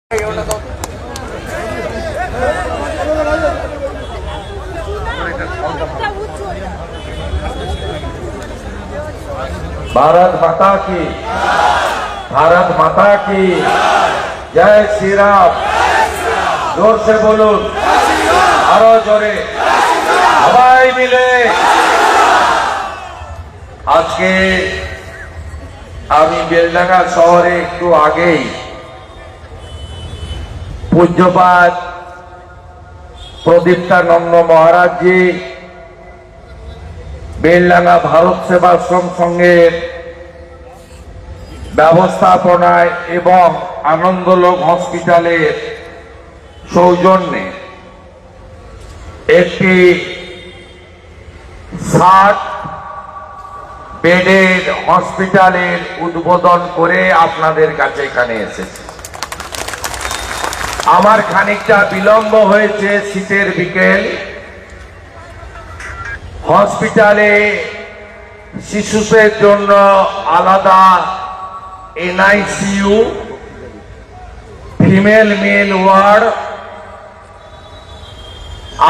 भारत माता की जय श्री राम। जोर से बोलून, आरो जोरे सबाई मिले। आज के आमी बेलडांगा शहरे एकटू आगेई पूज्यपाद प्रदीप्तानंद महाराज जी बेलडांगा भारत सेवाश्रम संघेर व्यवस्थापनाय एवं आनंदलोक हॉस्पिटालेर सौजन्ये एकटी 60 बेडेर हॉस्पिटालेर उद्बोधन करे आपनादेर काछे एखाने एसेछि। आमार खानिकटा विलम्ब हयेছে শীতের বিকেল। हॉस्पिटाले शिशुদের জন্য আলাদা एनआईसीयू, फीमेल मेल वार्ड,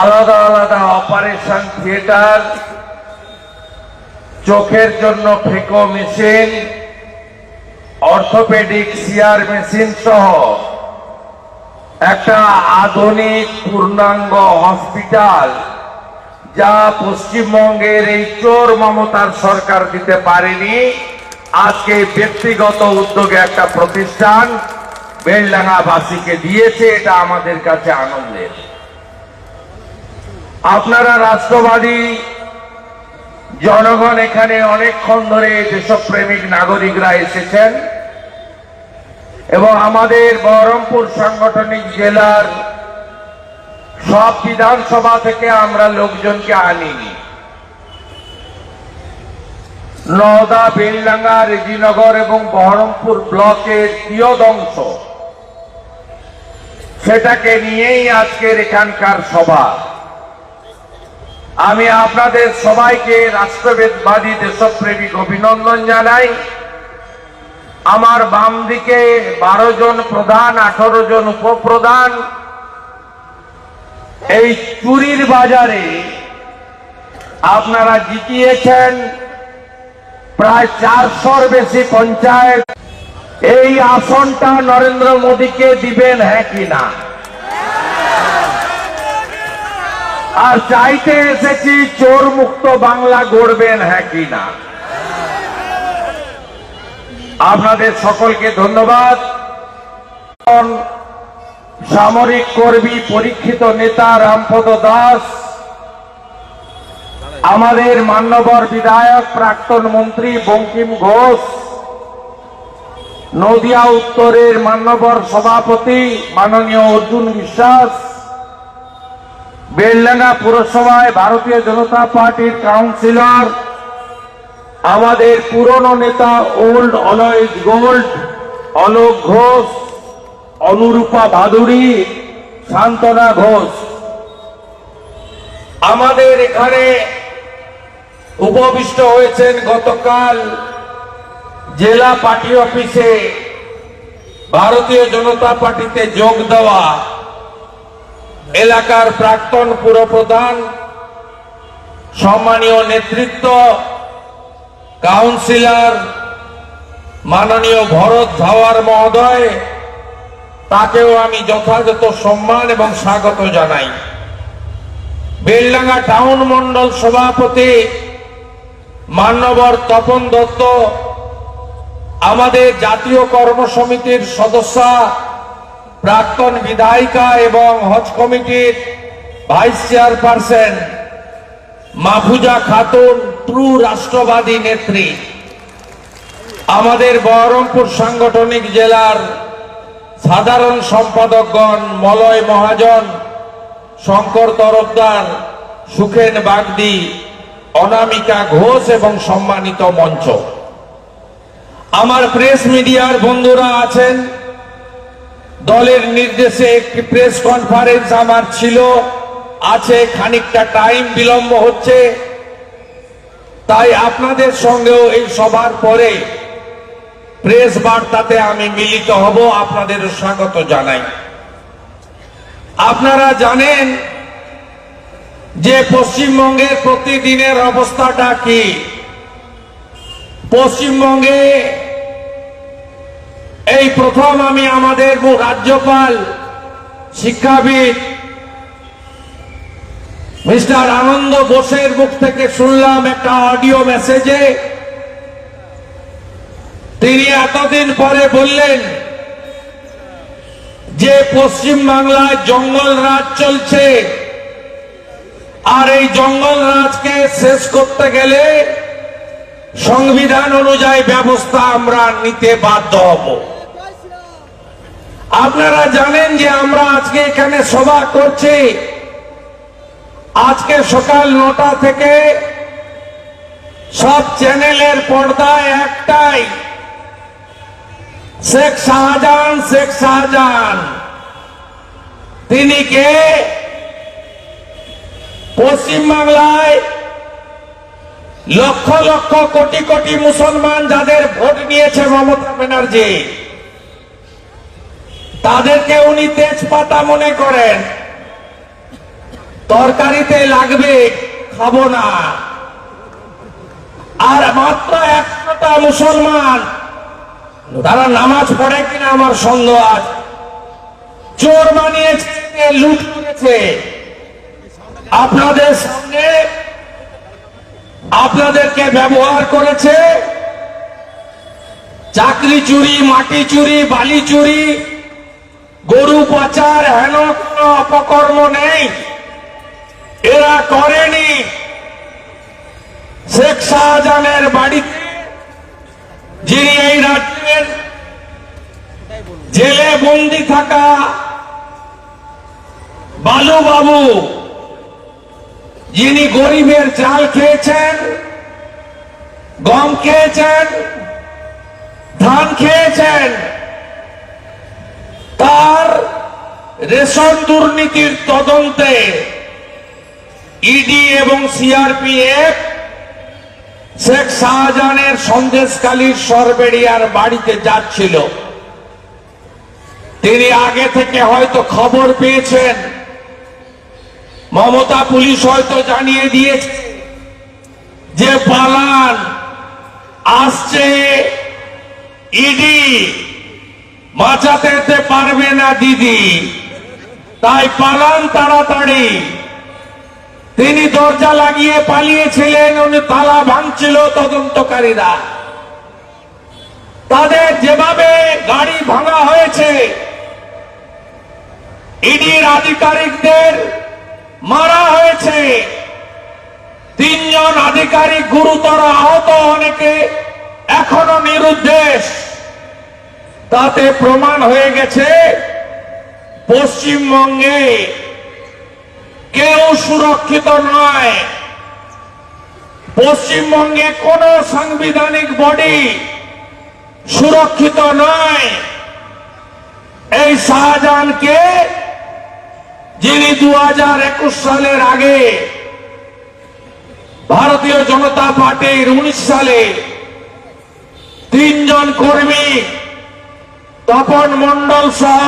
आलादा आलादा ऑपरेशन थिएटर, चोखेर জন্য phaco machine, orthopaedic CR machine সহ একটা আধুনিক পূর্ণাঙ্গ হসপিটাল যা পশ্চিমবঙ্গের এই চোর মমতার সরকার দিতে পারেনি, আজকে ব্যক্তিগত উদ্যোগে একটা প্রতিষ্ঠান বেলডাঙ্গাবাসীকে দিয়েছে। এটা আমাদের কাছে আনন্দের। আপনারা রাষ্ট্রবাদী জনগণ এখানে অনেকক্ষণ ধরে দেশপ্রেমিক নাগরিকরা এসেছেন এবং আমাদের বহরমপুর সাংগঠনিক জেলার সব বিধানসভা থেকে আমরা লোকজনকে আনিনি। নওদা, বেলডাঙ্গা, রেজিনগর এবং বহরমপুর ব্লকের কিয়দংশ সেটাকে নিয়েই আজকের এখানকার সভা। আমি আপনাদের সবাইকে রাষ্ট্রবাদী দেশপ্রেমিক অভিনন্দন জানাই। আমার বাম দিকে 12 জন প্রধান, 18 জন উপপ্রধান এই চুরির বাজারে আপনারা জিতিয়েছেন প্রায় 400-র বেশি পঞ্চায়েত। এই আসনটা নরেন্দ্র মোদীকে দিবেন হ্যাঁ কি না? আর চাইতে এসেছি চোর মুক্ত বাংলা গড়বেন হ্যাঁ কি না? আপনাদের সকলকে ধন্যবাদ। সামরিক কর্মী, পরীক্ষিত নেতা রামপদ দাস, আমাদের মান্যবর বিধায়ক প্রাক্তন মন্ত্রী বঙ্কিম ঘোষ, নদিয়া উত্তরের মান্যবর সভাপতি মাননীয় অর্জুন বিশ্বাস, বেলডাঙ্গা পুরসভায় ভারতীয় জনতা পার্টির কাউন্সিলর, আমাদের পুরনো নেতা old always gold Alok Ghosh, Anurupa Bhaduri, Shantana Ghosh, আমাদের এখানে উপবিষ্ট হয়েছেন গতকাল জেলা পার্টি অফিসে ভারতীয় জনতা পার্টিতে যোগ দেওয়া এলাকার প্রাক্তন পুরপ্রধান, সম্মানীয় নেতৃত্ব, কাউন্সিলর মাননীয় ভরত ধাওয়ার মহোদয়, তাকেও আমি যথাযথ সম্মান এবং স্বাগত জানাই। বেলডাঙ্গা টাউন মন্ডল সভাপতি মান্যবর তপন দত্ত, আমাদের জাতীয় কর্মসমিতির সদস্য, প্রাক্তন বিধায়িকা এবং হজ কমিটির vice chairperson Mahfuza Khatun, true রাষ্ট্রবাদী নেত্রী, আমাদের বহরমপুর সাংগঠনিক জেলার সাধারণ সম্পাদকগণ মলয় মহাজন, শঙ্কর তরফদার, সুখেন বাগদি, অনামিকা ঘোষ এবং সম্মানিত মঞ্চ, আমার প্রেস মিডিয়ার বন্ধুরা আছেন। দলের নির্দেশে একটি প্রেস কনফারেন্স আমার ছিল, আছে, খানিকটা টাইম বিলম্ব হচ্ছে, তাই আপনাদের সঙ্গেও এই সভার পরে প্রেস বার্তাতে আমি মিলিত হব, আপনাদের স্বাগত জানাই। আপনারা জানেন যে পশ্চিমবঙ্গের প্রতিদিনের অবস্থাটা কি। পশ্চিমবঙ্গে এই প্রথম আমি আমাদের রাজ্যপাল শিক্ষাবিদ মিস্টার আনন্দ বোসের মুখ থেকে শুনলাম একটা অডিও মেসেজে, তিনি এতদিন পরে বললেন যে পশ্চিম বাংলায় জঙ্গল রাজ চলছে, আর এই জঙ্গল রাজকে শেষ করতে গেলে সংবিধান অনুযায়ী ব্যবস্থা আমরা নিতে বাধ্য হব। আপনারা জানেন যে আমরা আজকে এখানে সভা করছি, আজকে সকাল 9টা থেকে সব চ্যানেলের পর্দায় একটাই, শেখ শাহজাহান শেখ শাহজাহান। তিনি কে? পশ্চিমবাংলায় লক্ষ লক্ষ কোটি কোটি মুসলমান যাদের ভোট নিয়েছে মমতা ব্যানার্জি, তাদেরকে উনি তেজপাতা মনে করেন। তরকারিতে লাগবে, খাবো না। আর মাত্র 100টা মুসলমান, তারা নামাজ পড়ে কিনা আমার সন্দেহ আছে, চোর বানিয়েছে, লুট করেছে। আপনাদের সামনে আপনাদেরকে ব্যবহার করেছে। চাকরি চুরি, মাটি চুরি, বালি চুরি, গরু পাচার, হেন কোন অপকর্ম নেই, এরা করেনি। শেখ শাহজাহানের বাড়িতে, যিনি এই রাজ্যের জেলে বন্দী থাকা বালু বাবু, যিনি গরিবের চাল খেয়েছেন, গম খেয়েছেন, ধান খেয়েছেন, তার রেশন দুর্নীতির তদন্তে ইডি এবং সিআরপিএফ শেখ শাহজাহানের সন্দেশখালীর সরবেড়িয়ার বাড়িতে যাচ্ছিল। তিনি আগে থেকে হয়তো খবর পেয়েছেন, মমতা পুলিশ হয়তো জানিয়ে দিয়েছে যে পালান আসছে, ইডি বাঁচাতে পারবে না দিদি, তাই পালান তাড়াতাড়ি। তিনি দরজা লাগিয়ে পালিয়েছিলেন, উনি তালা ভাঙছিল তদন্তকারীরা। তাদের যেভাবে গাড়ি ভাঙা হয়েছে, ইডির আধিকারিকদের মারা হয়েছে, 3 জন আধিকারিক গুরুতর আহত, অনেকে এখনো নিরুদ্দেশ। তাতে প্রমাণ হয়ে গেছে পশ্চিমবঙ্গে কেউ সুরক্ষিত নয়। পশ্চিমবঙ্গে কোন সাংবিধানিক বডি সুরক্ষিত নয়। এই শাহজাহানকে, যিনি 2021 সালের আগে ভারতীয় জনতা পার্টির 19 সালে 3 জন কর্মী, তপন মণ্ডল সহ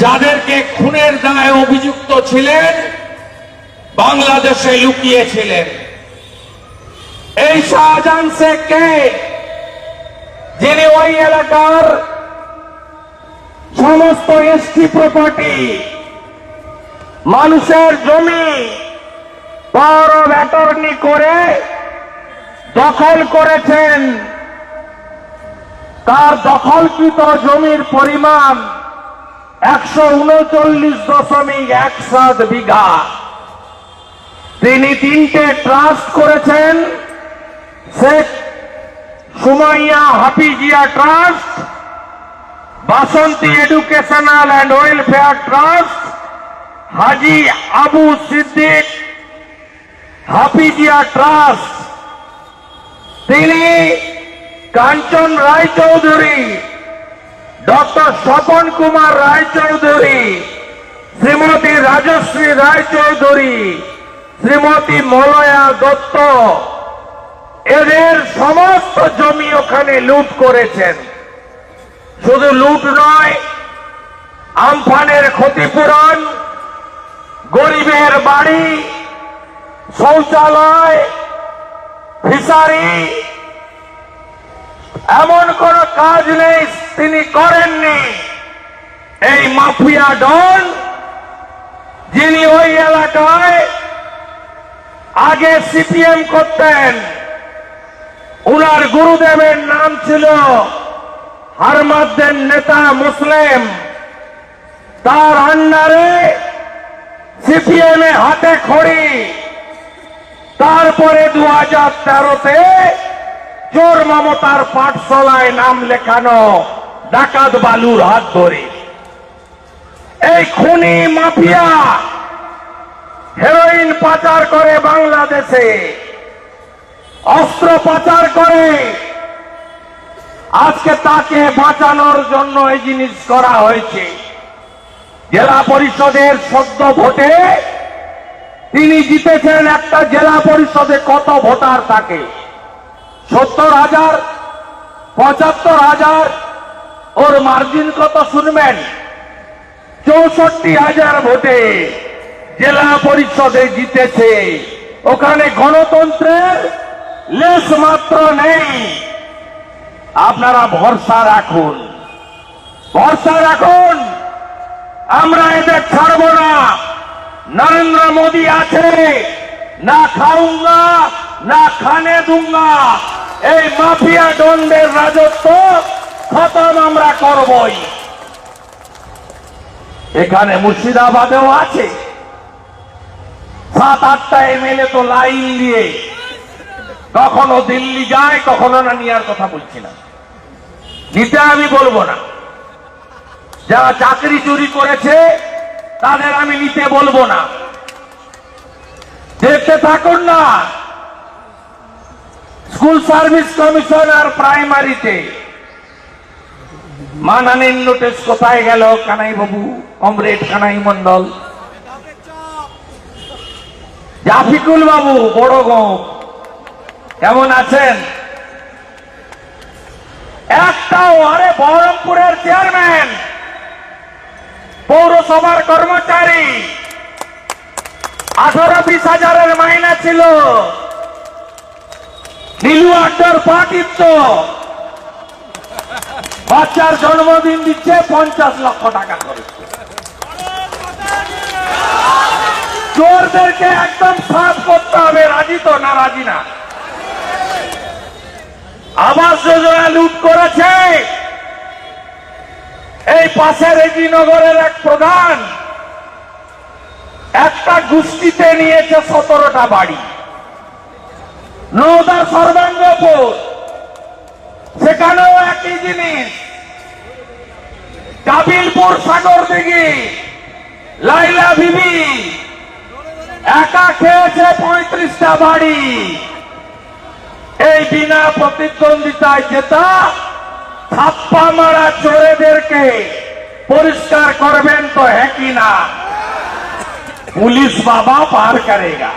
যাদেরকে খুনের দায়ে অভিযুক্ত ছিলেন, বাংলাদেশে লুকিয়েছিলেন। এই শাহজাহান শেখকে, যিনি ওই এলাকার সমস্ত এসটি প্রপার্টি, মানুষের জমি পাওয়ার অফ অ্যাটর্নি করে দখল করেছেন, তার দখলকৃত জমির পরিমাণ 139.17 বিঘা। তিনি 3টে ট্রাস্ট করেছেন, Sheikh Sumaiya Hafizia trust, Basanti educational and welfare trust, Haji Abu Siddique Hafizia trust. তিনি কাঞ্চন রায়চৌধুরী, ডক্টর স্বপন কুমার রায়চৌধুরী, শ্রীমতী রাজশ্রী রায়চৌধুরী, শ্রীমতী মলয়া দত্ত, এদের সমস্ত জমি ওখানে লুট করেছেন। শুধু লুট নয়, আমফানের ক্ষতিপূরণ, গরিবের বাড়ি, শৌচালয়, ফিশারি, এমন কোন কাজ নেই তিনি করেননি। এই মাফিয়া ডন, যিনি ওই এলাকায় আগে সিপিএম করতেন, উনার গুরুদেবের নাম ছিল হারমাদ্দের নেতা মুসলিম, তার আন্ডারে সিপিএম এ হাতে খড়ি। তারপরে 2013-তে চোর মমতার পাঠশালায় নাম লেখানো ডাকাত বালুর হাত ধরে। এই খুনি মাফিয়া হেরোইন পাচার করে বাংলাদেশে, অস্ত্র পাচার করে। আজকে তাকে বাঁচানোর জন্য এই জিনিস করা হয়েছে। জেলা পরিষদের সদ্য ভোটে তিনি জিতেছেন। একটা জেলা পরিষদে কত ভোটার থাকে? 70,000, 75,000। ওর মার্জিন কত শুনবেন? 64,000 ভোটে জেলা পরিষদে জিতেছে। ওখানে গণতন্ত্রের লেশ মাত্র নেই। আপনারা ভরসা রাখুন, ভরসা রাখুন। আমরা এদের ছাড়ব না। নরেন্দ্র মোদী আছে, না খাউঙ্গা না খানে দুঙ্গা। এই মাফিয়া ডনদের রাজত্ব খতম আমরা করবই। এখানে মুর্শিদাবাদেও আছে 7-8টা এমএলএ তো লাইন দিয়ে কখনো দিল্লি যায়, কখনো না নেওয়ার কথা বলছি না, নিতে আমি বলবো না। যারা চাকরি চুরি করেছে তাদের আমি নিতে বলবো না। দেখতে থাকুন না। স্কুল সার্ভিস কমিশনার প্রাইমারিতে মাননীয় নোটিশ কোথায় গেল? কানাই বাবু, কমরেড কানাই মন্ডল, জাফিকুল বাবু, বড় গোপ, কেমন আছেন? একটাও, আরে বহরমপুরের চেয়ারম্যান, পৌরসভার কর্মচারী, 18-20 হাজারের মাইনা ছিল। নীলু আড্ডার পাটিত্ব, বাচ্চার জন্মদিন দিচ্ছে 50 লক্ষ টাকা করে। চোরদেরকে একদম সাফ করতে হবে। রাজি তো? না রাজি না। আবাস যোজনা লুট করেছে। এই পাশের রেজিনগরের এক প্রধান একটা গোষ্ঠীতে নিয়েছে 17টা বাড়ি। নওদা সর্বাঙ্গপুর, সেখানেও একই জিনিস। কাবিলপুর সাগরদিঘি, লাইলা বিবি একা খেয়েছে 35টা বাড়ি। এই বিনা প্রতিদ্বন্দ্বিতায় জেতা ছাপ্পা মারা চোরেদেরকে পরিষ্কার করবেন তো হ্যাঁ কি না? পুলিশ বাবা পার করেগা।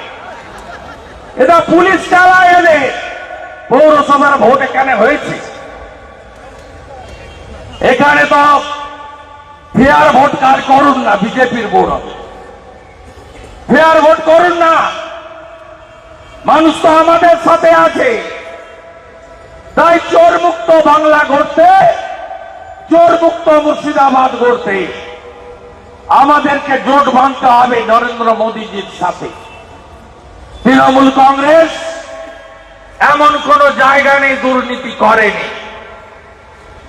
এটা পুলিশ চালায় এদের। পৌরসভার ভোট এখানে হয়েছে, এখানে তো ফেয়ার ভোট কার করুন না, বিজেপির গৌরব। ফেয়ার ভোট করুন না। মানুষ তো আমাদের সাথে আছে। তাই চোর মুক্ত বাংলা গড়তে, চোর মুক্ত মুর্শিদাবাদ গড়তে আমাদেরকে জোট বাঁধতে হবে নরেন্দ্র মোদীজির সাথে। তৃণমূল কংগ্রেস এমন কোন জায়গা নেই দুর্নীতি করেনি।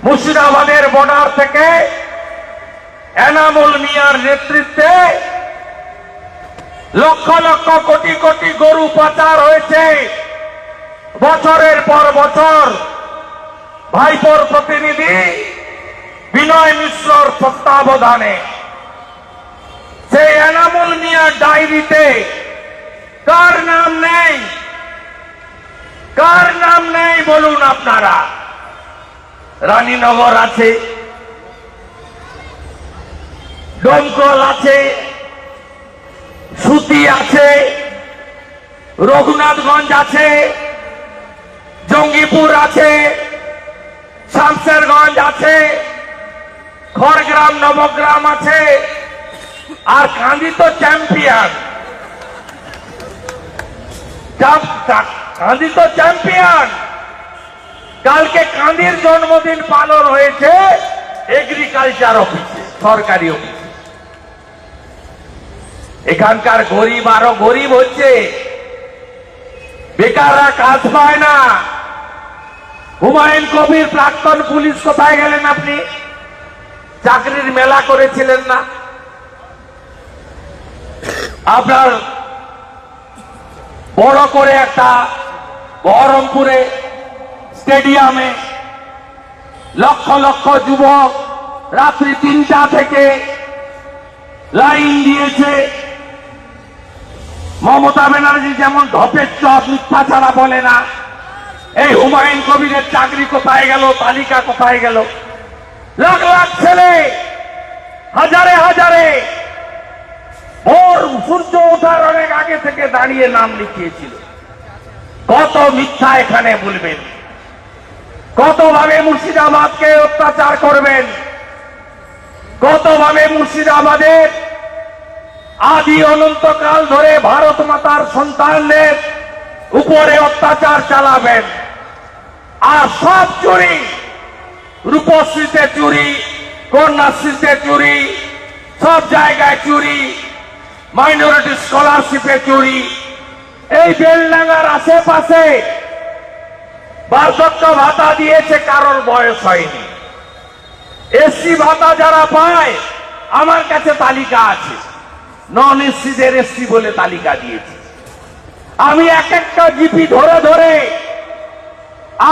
মুর্শিদাবাদের বর্ডার থেকে এনামুল মিয়ার নেতৃত্বে লক্ষ লক্ষ কোটি কোটি গরু পাচার হয়েছে বছরের পর বছর। ভাইপোর প্রতিনিধি বিনয় মিশ্রর তত্ত্বাবধানে সেই এনামুল মিয়ার ডায়েরিতে কার নাম নেই? কার নাম নেই বলুন আপনারা? রানীনগর আছে, ডোমকল আছে, সুতি আছে, রঘুনাথগঞ্জ আছে, জঙ্গিপুর আছে, শামসেরগঞ্জ আছে, খড়গ্রাম নবগ্রাম আছে, আর কান্দি তো চ্যাম্পিয়ন। কান্দি তো চ্যাম্পিয়ন। কালকে কান্দির জন্মদিন পালন হয়েছে এগ্রিকালচার অফিসে, সরকারি অফিসে। এখানকার গরিব আরো গরিব হচ্ছে, বেকাররা কাজ পায় না। হুমায়ুন কবির প্রাক্তন পুলিশ কোথায় গেলেন আপনি? চাকরির মেলা করেছিলেন না? আপনার বড় করে একটা বহরমপুরে স্টেডিয়ামে লক্ষ লক্ষ যুবক রাত্রি 3টা থেকে লাইন দিয়েছে। মমতা ব্যানার্জি যেমন ঢপের চপ মিথ্যা ছাড়া বলে না, এই হুমায়ুন কবিরের চাকরি কোথায় গেল, তালিকা কোথায় গেল? লাখ লাখ ছেলে হাজারে হাজারে ভোর সূর্য ওঠার অনেক আগে থেকে দাঁড়িয়ে নাম লিখিয়েছিল। কত মিথ্যা এখানে বলবেন, কতভাবে মুর্শিদাবাদকে অত্যাচার করবেন, কতভাবে মুর্শিদাবাদের আদি অনন্তকাল ধরে ভারত মাতার সন্তানদের উপরে অত্যাচার চালাবেন। আর সব চুরি, রূপশ্রীতে চুরি, কন্যাশ্রীতে চুরি, সব জায়গায় চুরি, মাইনরিটি স্কলারশিপে চুরি। এই বেলডাঙ্গার আশেপাশে বার্ধক্য ভাতা দিয়েছে, কারোর বয়স হয়নি। এসসি ভাতা যারা পায়, আমার কাছে তালিকা আছে, নন এসসিদের এসসি বলে তালিকা দিয়েছে। আমি এক একটা জিপি ধরে ধরে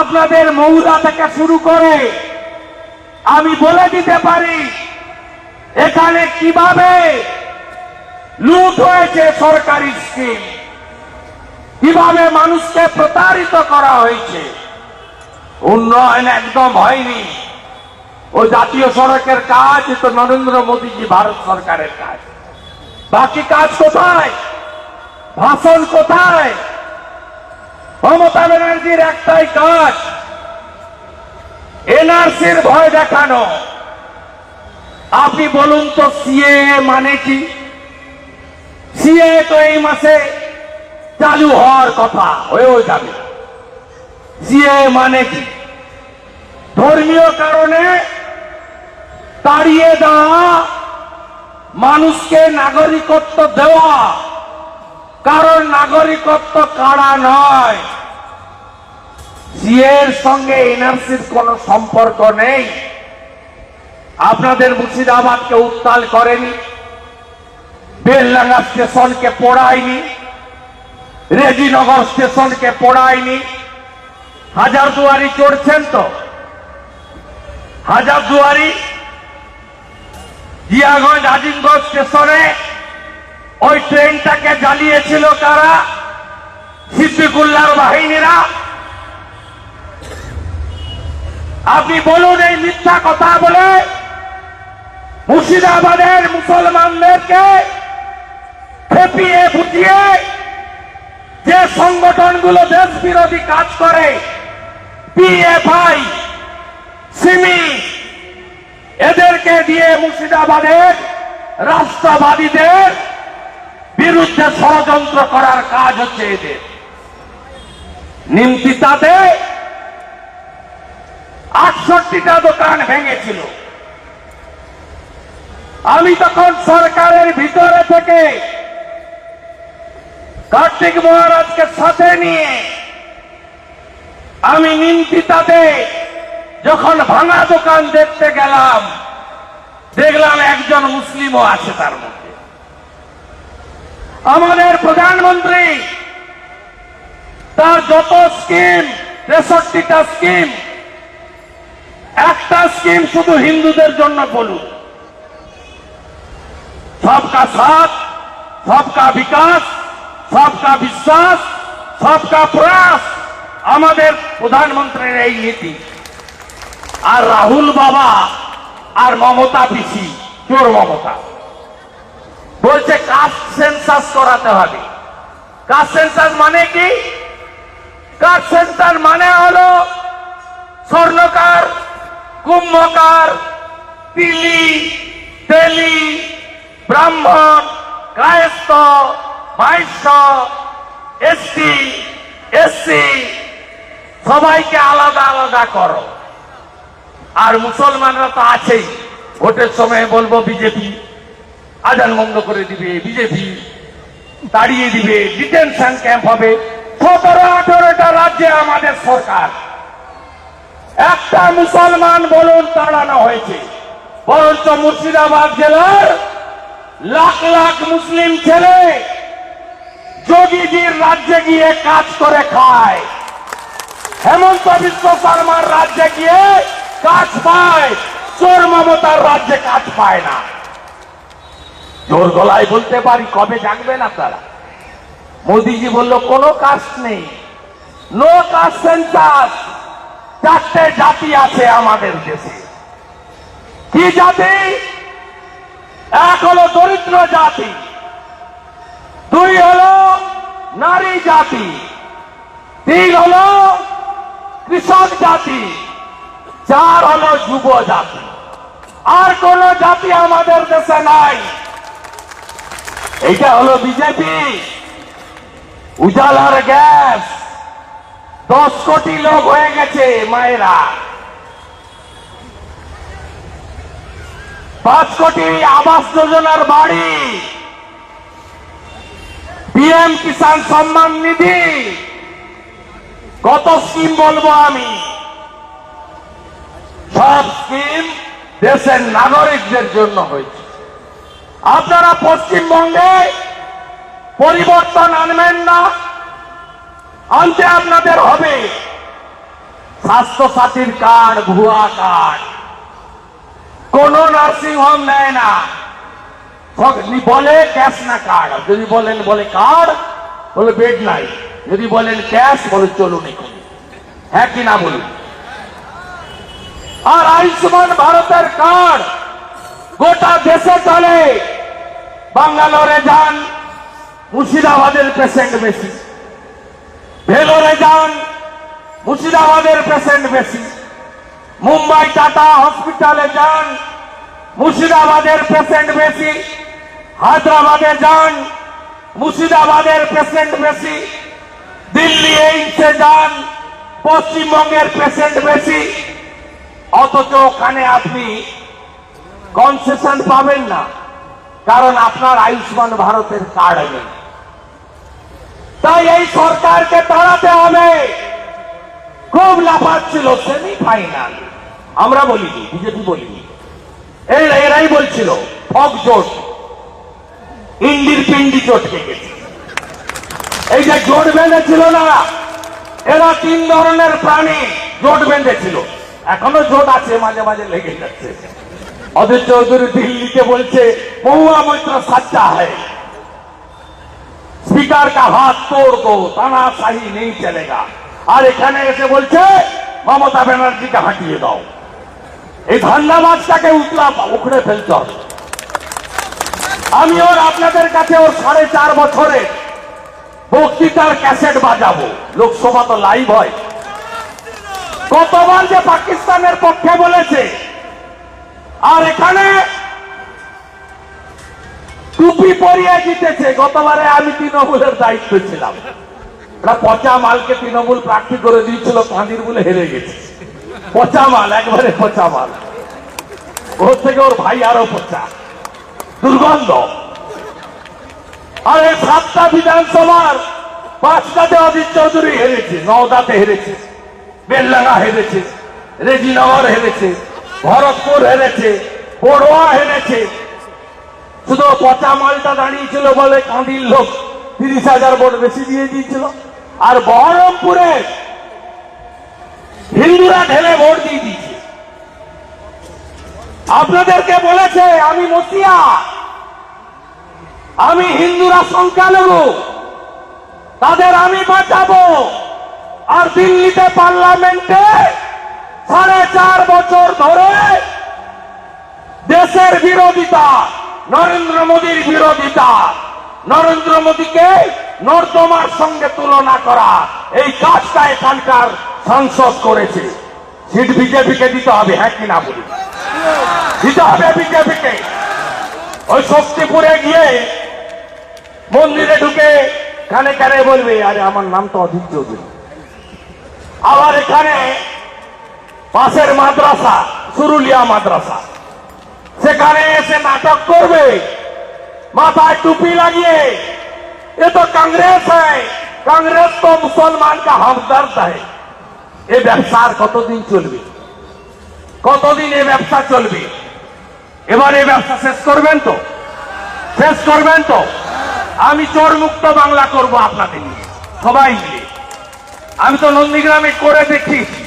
আপনাদের মৌজা থেকে শুরু করে আমি বলে দিতে পারি এখানে কিভাবে লুট হয়েছে সরকারি স্কিম, কিভাবে মানুষকে প্রতারিত করা হয়েছে। উন্নয়ন একদম হয়নি। ও জাতীয় সড়কের কাজ তো নরেন্দ্র মোদীজি ভারত সরকারের কাজ। বাকি কাজ কোথায়? ভাষণ কোথায়? মমতা ব্যানার্জির একটাই কাজ, এনআরসির ভয় দেখানো। আপনি বলুন তো সিএ মানে কি? সিএ তো এই মাসে চালু হওয়ার কথা, হয়েও যাবে। সিএ মানে কি? ধর্মীয় কারণে তাড়িয়ে দেওয়া, মানুষকে নাগরিকত্ব দেওয়া, কারণ নাগরিকত্ব কাড়া নয়। সিএর সঙ্গে এনআরসির কোনো সম্পর্ক নেই। আপনাদের মুর্শিদাবাদকে উত্তাল করেনি, বেলডাঙ্গা স্টেশনকে পোড়ায়নি, রেজিনগর স্টেশনকে পোড়ায়নি। হাজারদুয়ারি চড়ছেন তো? হাজারদুয়ারি, জিয়াগঞ্জ, আজিমগঞ্জ স্টেশনে ওই ট্রেনটাকে জ্বালিয়েছিল কারা? সিদ্দিকুল্লাহর বাহিনীরা। আপনি বলুন, এই মিথ্যা কথা বলে মুর্শিদাবাদের মুসলমানদেরকে খেপিয়ে ফুটিয়ে যে সংগঠনগুলো দেশ বিরোধী কাজ করে, পিএফআই, সিমি, এদেরকে দিয়ে মুর্শিদাবাদের রাষ্ট্রবাদীদের বিরুদ্ধে ষড়যন্ত্র করার কাজ হচ্ছে এদের। নিমতিতাতে 68টা দোকান ভেঙেছিল। আমি তখন সরকারের ভিতরে থেকে কার্তিক মহারাজকে সাথে নিয়ে আমি নিমতিতাতে যখন ভাঙা দোকান দেখতে গেলাম, দেখলাম একজন মুসলিমও আছে তার মধ্যে। আমাদের প্রধানমন্ত্রী তার যত স্কিম, 63টা স্কিম, একটা স্কিম শুধু হিন্দুদের জন্য বলুন, সবকা সাথ, সবকা বিকাশ, সবকা বিশ্বাস, সবকা প্রয়াস আমাদের প্রধানমন্ত্রীর এই নীতি। আর রাহুল বাবা আর মমতা পিসি, চোর মমতা, বলছে কাস্ট সেন্সাস করাতে হবে। কাস্ট সেন্সাস মানে কি? কাস্ট সেন্টার মানে হলো স্বর্ণকার, কুম্ভকার, তিলি, তেলি, ব্রাহ্মণ, কায়স্থ, বৈশ্য, এসটি, এসসি, সবাইকে আলাদা আলাদা করো। আর মুসলমানরা তো আছেই, ভোটের সময় বলবো বিজেপি, আজান বন্ধ করে দিবে বিজেপি, তাড়িয়ে দিবে, ডিটেনশন ক্যাম্প হবে। 17-18টা রাজ্যে আমাদের সরকার, একটা মুসলমান বলুন তাড়ানো হয়েছে, বরঞ্চ মুর্শিদাবাদ জেলার লাখ লাখ মুসলিম ছেলে যোগীজির রাজ্যে গিয়ে কাজ করে খায়, হেমন্ত বিশ্ব শর্মার রাজ্যে গিয়ে কাজ পায়, চোর মমতার রাজ্যে কাজ পায় না। জোর গলায় বলতে পারি, কবে জাগবেন আপনারা? মোদিজি বলল কোনো কাস্ট নেই, নো কাস্ট সেন্সাস। 4টে জাতি আছে আমাদের দেশে। কি জাতি? এক হলো দরিদ্র জাতি, 2 হলো নারী জাতি, 3 হলো কৃষক জাতি, 4 হলো যুব জাতি। আর কোন জাতি আমাদের দেশে নাই। এইটা হলো বিজেপি। উজালার গ্যাস 10 কোটি লোক হয়ে গেছে মায়েরা, 5 কোটি আবাস যোজনার বাড়ি, পিএম কিষাণ সম্মান নিধি, কত স্কিম বলবো আমি। সব স্কিম দেশের নাগরিকদের জন্য হয়েছে। আপনারা পশ্চিমবঙ্গে পরিবর্তন আনবেন না, আনতে আপনাদের হবে। স্বাস্থ্য সাথীর কার্ড ভুয়া কার্ড, কোন নার্সিং হোম নেয় না, বলে ক্যাশ না কার্ড। যদি বলেন বলে কার্ড, বলে বেড নাই। যদি বলেন ক্যাশ, বলে চলুন এখন। হ্যাঁ কি না বলুন? আর আয়ুষ্মান ভারতের কার্ড গোটা দেশে চলে। বাঙ্গালোরে যান, মুর্শিদাবাদের পেশেন্ট বেশি, ভেলোরে যান, মুর্শিদাবাদের পেশেন্ট বেশি, মুম্বাই টাটা হসপিটালে যান, মুর্শিদাবাদের পেশেন্ট বেশি, হায়দ্রাবাদে যান, মুর্শিদাবাদের পেশেন্ট বেশি, দিল্লি এইমসে যান, পশ্চিমবঙ্গের পেশেন্ট বেশি। অথচ ওখানে আপনি কনসেশন পাবেন না, কারণ আপনার আয়ুষ্মান ভারতের কার্ড নেই। তাই এই সরকারকে তাড়াতে হবে। খুব লাফাচ্ছিল সেমিফাইনাল, আমরা বলিনি, বিজেপি বলিনি, এরাই বলছিল ফক জোট, ইন্দির পিন্ডি চটকে গেছে। এই যে জোট বেঁধেছিল না, এরা 3 ধরনের প্রাণী জোট বেঁধেছিল, এখনো জোট আছে, মাঝে মাঝে লেগে যাচ্ছে। অধীর চৌধুরী দিল্লিতে বলছে মহুয়া মৈত্র সাচ্চা হয়, স্পিকার কা হাত তোড় দো, তানাশাহি নেই চলেগা। আর এখানে এসে বলছে মমতা ব্যানার্জিকে হাঁটিয়ে দাও। এই ধান্দাবাজটাকে উখড়ে ফেলতে হবে। আমি আপনাদের কাছে ওর 4.5 বছরের বক্তৃতার ক্যাসেট বাজাবো। লোকসভা তো লাইভ হয়। কতবার যে পাকিস্তানের পক্ষে বলেছে, আর এখানে টুপি পরিয়ে জিতেছে। গতবারে আমি তৃণমূলের দায়িত্ব ছিলাম, পচা মালকে তৃণমূল প্রার্থী করে দিয়েছিল, কাঁদির বলে হেরে গেছে। পচা মাল, একবারে পচা মাল। ওর থেকে ওর ভাই আরো পচা, দুর্গন্ধ। আর এই 7টা বিধানসভার 5টাতে অধীর চৌধুরী হেরেছে, নওদাতে হেরেছে, বেলডাঙ্গা হেরেছে, রেজিনগর হেরেছে, ভরতপুর হেরেছে, বড়ুয়া হেরেছে। শুধু পচা মালটা দাঁড়িয়েছিল বলে কাঁদির লোক 30,000 ভোট বেশি দিয়ে দিয়েছিল। আর বহরমপুরে হিন্দুরা ঢেলে ভোট দিয়ে দিয়েছে। আপনাদেরকে বলেছে আমি মসিয়া, আমি হিন্দুরা সংখ্যালঘু, তাদের আমি বাঁচাবো। আর দিল্লিতে পার্লামেন্টে 4.5 বছর ধরে দেশের বিরোধিতা, নরেন্দ্র মোদীর বিরোধিতা, নরেন্দ্র মোদীকে নর্দমার সঙ্গে তুলনা করা, এই কাজটা এখানকার সংসদ করেছে। সিট বিজেপিকে দিতে হবে, হ্যাঁ কিনা বলি? দিতে হবে বিজেপিকে। ওই শক্তিপুরে গিয়ে মন্দিরে ঢুকে কানে কানে বলবে, আরে আমার নাম তো অধীর চৌধুরী। আবার এখানে পাশের মাদ্রাসা, সুরুলিয়া মাদ্রাসা, সেখানে এসে নাটক করবে মাথায় টুপি লাগিয়ে, ये तो कांग्रेस है, कांग्रेस तो मुसलमान का हमदर्द है। ये ব্যবসার কতদিন চলবে? কতদিন এই ব্যবসা চলবে? এবার এই ব্যবসা শেষ করবেন তো? শেষ করবেন তো? আমি চোর মুক্ত বাংলা করব আপনাদের নিয়ে, সবাই মিলে। আমি তো নন্দীগ্রামে করে দেখিয়েছি।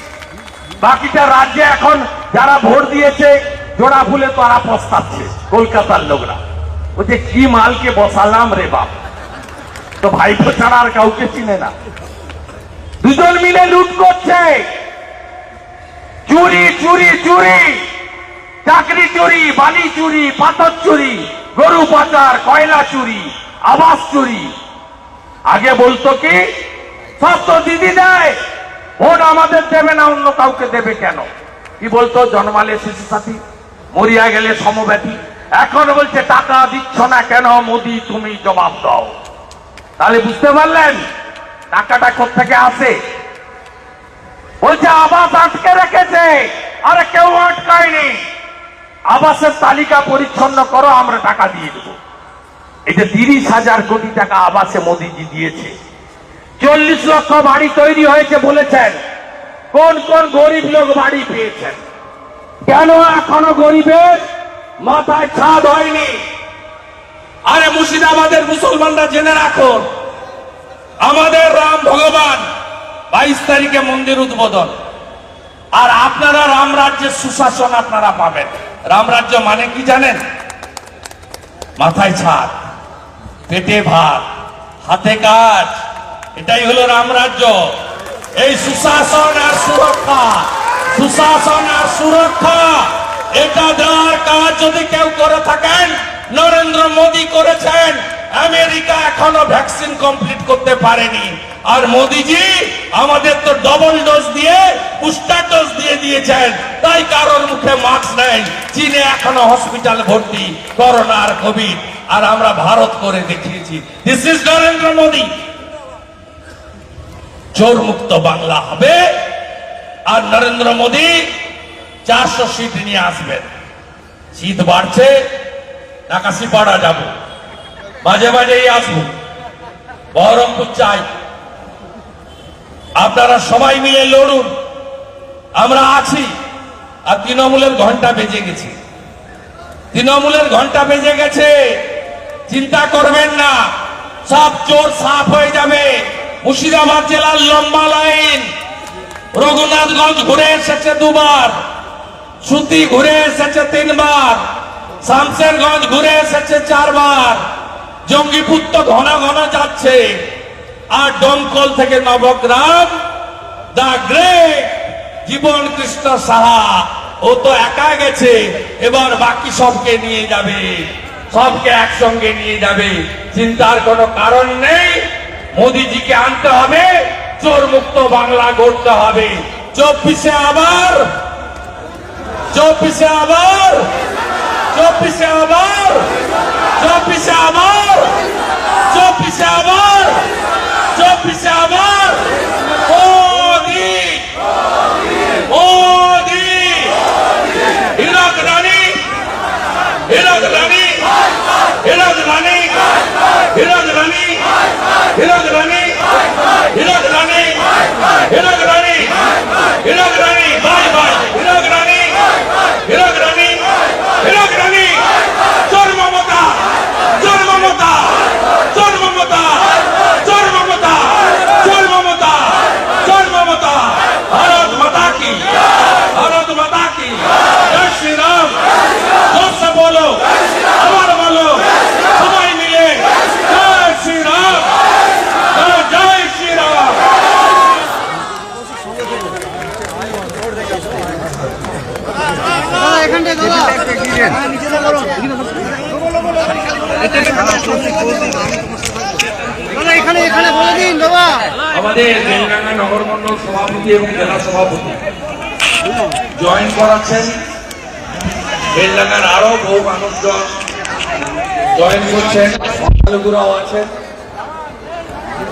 বাকিটা রাজ্যে এখন যারা ভোট দিয়েছে জোড়া ফুলে তারা পস্তাচ্ছে, কলকাতার লোকরা। বলছে কি মালকে বসালাম রে বাপ, তো ভাইপো ছাড়া আর কাউকে চিনে না। দুজন মিলে লুট করছে, চুরি চুরি চুরি, চাকরি চুরি, বালি চুরি, পাথর চুরি, গরু পাচার, কয়লা চুরি, আবাস চুরি। আগে বলতো কি সব তো দিদি দেয়, ভোট আমাদের দেবে না, অন্য কাউকে দেবে কেন? কি বলতো? জন্মালে শিশু সাথী, মরিয়া গেলে সমব্যাধি। এখন বলছে টাকা দিচ্ছ না কেন মোদি, তুমি জবাব দাও। তাহলে বুঝতে পারলেন টাকাটা কোথেকে আসে? বলছে আবাস আটকে রেখেছে, আরে কেউ আটকায়নি। আবাসের তালিকা পরিচ্ছন্ন করো, আমরা টাকা দিয়ে দেবো। এই যে 30,000 কোটি টাকা আবাসে মোদিজি দিয়েছে, 40 লক্ষ বাড়ি তৈরি হয়েছে বলেছেন। কোন কোন গরিব লোক বাড়ি পেয়েছেন? কেন এখনো গরিবের মাথায় ছাদ হয়নি? আরে মুর্শিদাবাদের মুসলমানরা জেনে রাখুন, আমাদের রাম ভগবান 22 তারিখে মন্দির উদ্বোধন। আর আপনারা রাম রাজ্যের সুশাসন আপনারা পাবেন। রাম রাজ্য মানে কি জানেন? মাথায় ছাদ, পেটে ভাত, হাতে কাজ, এটাই হলো রাম রাজ্য। এই সুশাসন আর সুরক্ষা, সুশাসন আর সুরক্ষা, এটা দেওয়ার কাজ যদি কেউ করে থাকেন, নরেন্দ্র মোদী করেছেন। আমেরিকা এখনো ভ্যাকসিন কমপ্লিট করতে পারেনি, আর মোদীজি আমাদের তো ডবল ডোজ দিয়ে বুস্টার ডোজ দিয়ে দিয়েছেন। তাই কারোর মুখে মাস্ক নেই। চীনে এখনো হসপিটাল ভর্তি করোনা আর কোভিড, আর আমরা ভারত করে দেখিয়েছি। This is Narendra Modi. চোর মুক্ত বাংলা হবে, আর নরেন্দ্র মোদী 400 সিট নিয়ে আসবেন। শীত বাড়ছে, নাকাশিপাড়া যাব, মাঝে মাঝেই আসবো, বহরমপুর চাই। আপনারা সবাই মিলে লড়ুন, আমরা আছি। আর তৃণমূলের ঘন্টা বেজে গেছে, তৃণমূলের ঘন্টা বেজে গেছে। চিন্তা করবেন না, সব চোর সাফ হয়ে যাবে। মুর্শিদাবাদ জেলার লম্বা লাইন, রঘুনাথগঞ্জ ঘুরে এসেছে 2 বার, সুতি ঘুরে এসেছে 3 বার, শামশেরগঞ্জ ঘুরে এসেছে 4 বার, জঙ্গিপুর তো ঘন ঘন যাচ্ছে। আর দমকল থেকে নবগ্রাম, দা গ্রেট জীবন কৃষ্ণ সাহা, ও তো একা গেছে, এবার বাকি সবকে নিয়ে যাবে, সবকে একসঙ্গে নিয়ে যাবে। চিন্তার কোনো কারণ নেই। মোদিজিকে আনতে হবে, চোর মুক্ত বাংলা গড়তে হবে। 24-এ আবার, 24-এ আবার, 24-এ আবার, 24-এ আবার, 24-এ আবার, 24-এ আবার। মোদি, মোদি, হিরক রানী, হিরক রানী, হিরক রানী, হিরক রানী, হিরক রানী, হিরক রানী, হিরক রানী, হিরক রানী, বাই বাই, হিরক রানী, হিরক রানী, হিরক রানী। চোর মমতা, চোর মমতা, চোর মমতা, চোর মমতা, চোর মমতা, চোর মমতা। ভারত মাতা কি, ভারত মাতা কি, জয় শ্রী রাম। জোর সে বলো, আবার বলো, সবাই মিলে জয় শ্রী রাম, জয় শ্রী রাম। এখানটায় এখানে এখানে বলে দিন বাবা। আমাদের বেলডাঙ্গা নগর মন্ডল সভাপতি এবং জেলা সভাপতি জয়েন করাচ্ছেন। বেলডাঙ্গার আরো বহু মানুষজন জয়েন করছেন, সংখ্যালঘুরাও আছেন,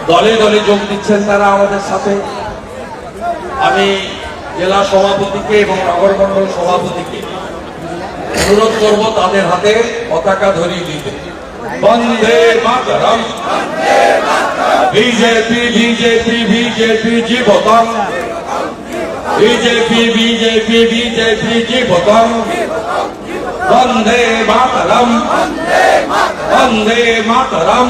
দলে দলে যোগ দিচ্ছেন তারা আমাদের সাথে। আমি জেলা সভাপতিকে এবং নগর মন্ডল সভাপতিকে অনুরোধ করব তাদের হাতে পতাকা ধরিয়ে দিতে। Vande Mataram, BJP BJP BJP জীবতম, বিজেপি বিজেপি বিজেপি জীবতম, বন্দে মাতরম, বন্দে মাতরম।